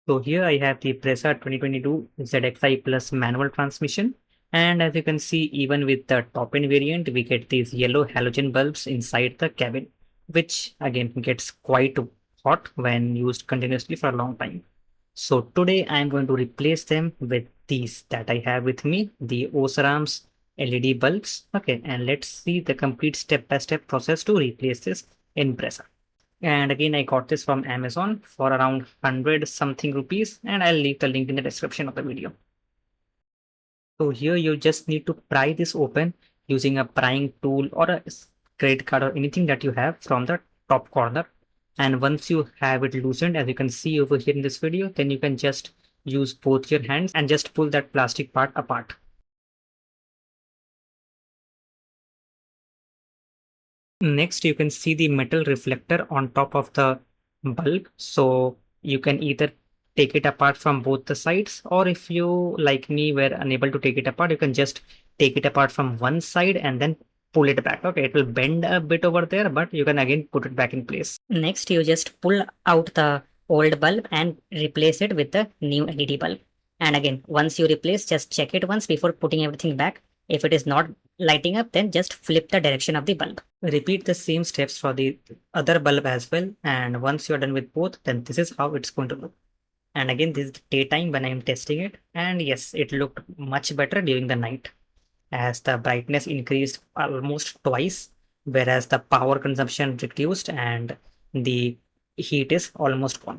So here I have the Brezza 2022 ZXi Plus manual transmission. And as you can see, even with the top end variant, we get these yellow halogen bulbs inside the cabin, which again gets quite hot when used continuously for a long time. So today I'm going to replace them with these that I have with me, the Osram's LED bulbs. Okay, and let's see the complete step-by-step process to replace this in Brezza. And again, I got this from Amazon for around 100 something rupees, and I'll leave the link in the description of the video. So here you just need to pry this open using a prying tool or a credit card or anything that you have from the top corner. And once you have it loosened, as you can see over here in this video, then you can just use both your hands and just pull that plastic part apart. Next, you can see the metal reflector on top of the bulb. So you can either take it apart from both the sides, or if you, like me, were unable to take it apart, you can just take it apart from one side and then pull it back. Okay, it will bend a bit over there, but you can again put it back in place. Next, you just pull out the old bulb and replace it with the new LED bulb. And again, once you replace, just check it once before putting everything back. If it is not lighting up, then just flip the direction of the bulb. Repeat the same steps for the other bulb as well. And once you're done with both, then this is how it's going to look. And again, this is the daytime when I'm testing it. And yes, it looked much better during the night as the brightness increased almost twice, whereas the power consumption reduced and the heat is almost gone.